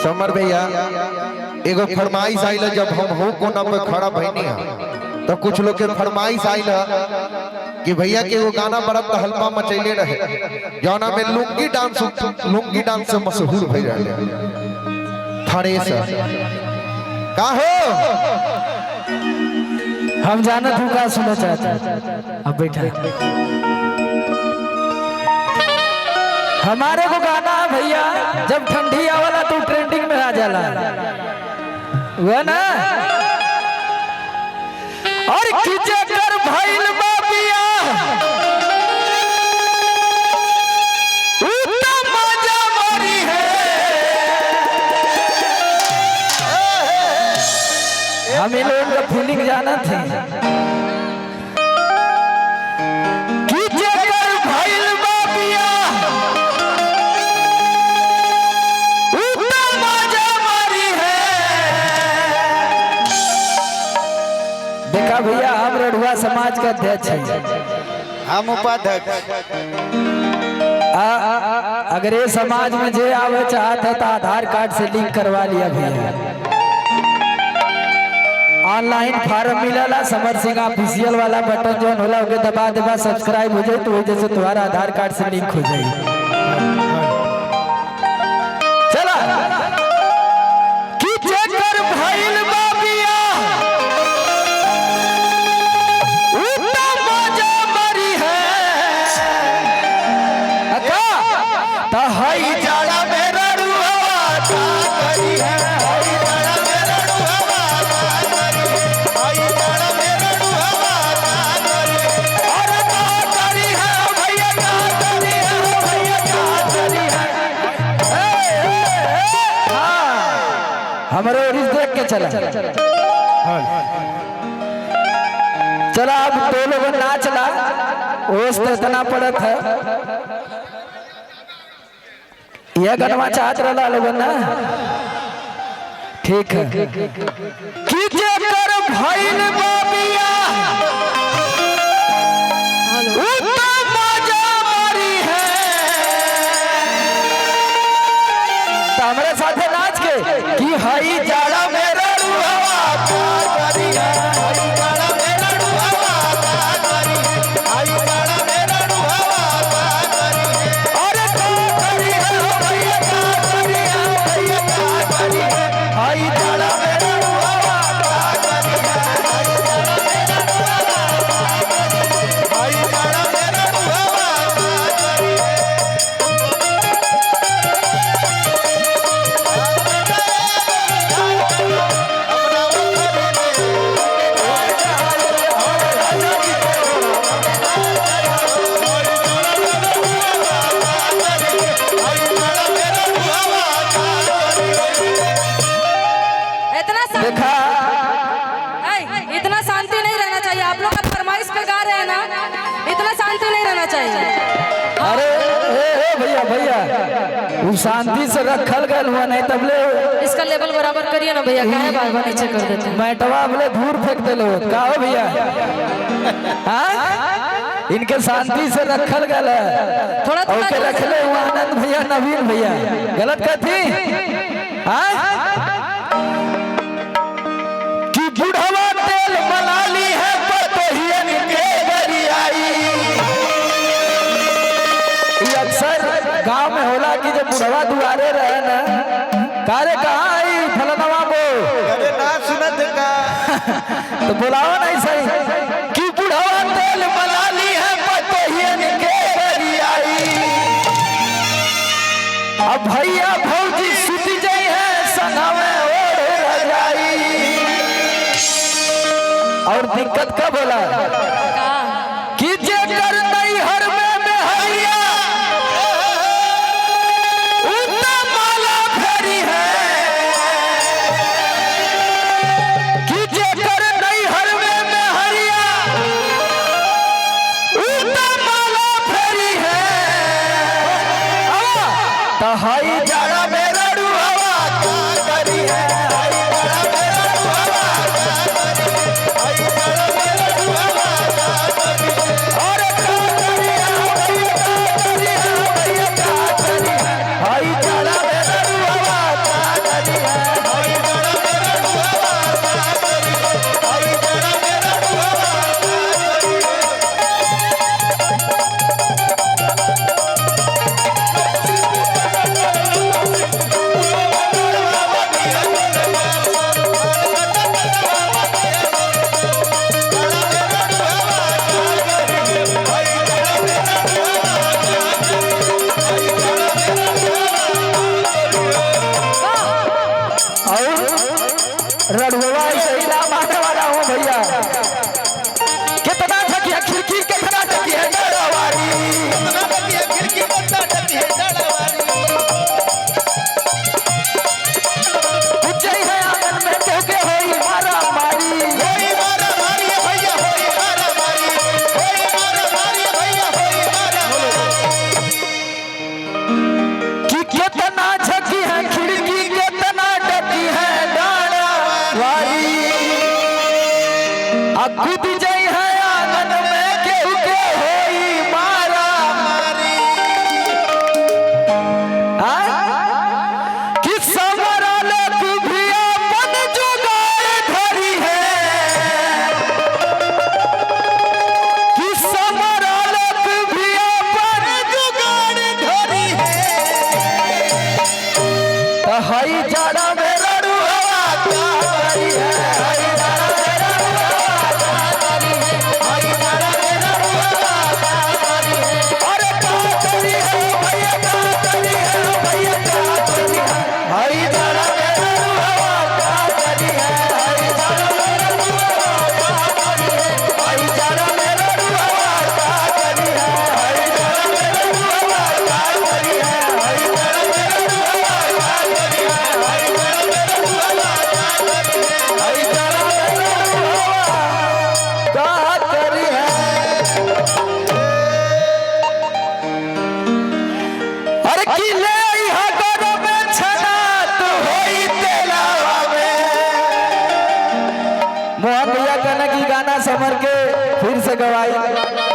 समर भैया एगो फरमाइश आइल जब हम हो कोना पे खड़ा भइनी तो कुछ लोग के फरमाइश आइल कि भैया के एगो गाना बड़ा हल्का मचैले रहे जौना में लुंगी डांस से मशहूर भई रहे थ्रेसर का हो हम जानत हूँ का सुनना चाहते अब बैठा हमारे को गाना भैया जब ठंडी आवाला तो ट्रेंडिंग में आ जाला वो ना और खींचे कर भइल बाबिया उतना मजा मारी है हम इन लोगों का फीलिंग जाना थे भैया हम रढ़ुआ समाज के अध्यक्ष हैं हम उपाध्यक्ष अगर ये समाज में जे आवे चाहत है तो आधार कार्ड से लिंक करवा लिया भैया ऑनलाइन फॉर्म मिलेला समर सिंह ऑफिशियल वाला बटन जो होला ओके दबा देबा सब्सक्राइब हो जाए तो वही जैसे तुम्हारा आधार कार्ड से लिंक हो जाएगी चला हमारे रिश्ते देख के चला चला अब दो लोग नाच ला ओस तो इतना पड़त है यह गनवा चाहत रहा लोग ना ठीक है कीजे कर भइल बाबिया उतना मजा मारी है तो हमारे साथ नाच के कि हई जाड़ा मेरा रुहवा करी है हई जाड़ा मेरा रुहवा करी हई जाड़ा मेरा रुहवा करी अरे का करी है भैया का करी है भैया का करी है हई जाड़ा मेरा रुहवा करी है हई जाड़ा मेरा रुहवा हई जाड़ा मेरा रुहवा करी है इतना शांति नहीं रहना चाहिए। आप लोग का फरमाइश पे गा रहे हैं ना, इतना शांति नहीं रहना चाहिए। अरे भैया भैया वो शांति से रखल गल हुआ नहीं तबले इसका लेवल बराबर करिए ना भैया, काहे बार नीचे कर देते हैं। मैटवा बोले दूर फेंक देलो का हो भैया इनके शांति से रखल गल है थोड़ा ओके रख ले हुआ आनंद भैया नवीन भैया गलत कहती कि बुढ़वा तेल मलाली है पतोहियन के गरियाई अक्सर गांव में होला कि जब बुढ़वा दुआरे रहे ना कारे कहाँ आई फलनवा बो अरे ना सुनत का तो बुलाओ नहीं सही कि बुढ़वा तेल मलाली है पतोहियन के गरियाई अब भैया भौजी सुत जाई है संगवे ओढ़ रजाई और दिक्कत कब होला कि जे कर नहीं हर में हरिया उतना माला फेरी है कि जे कर नहीं हर में हरिया उतना माला फेरी है तो हई जाड़ा मेरा रुहवा करी है हई जाड़ा मेरा रुहवा हई जाड़ा मेरा रुहवा और का करी है भैया का करी है हई जाड़ा मेरा रुहवा अरे किले यहाँ गोरो में छना तो होई तेलावा में। मोहन भैया कहना की गाना समर के फिर से गवाई।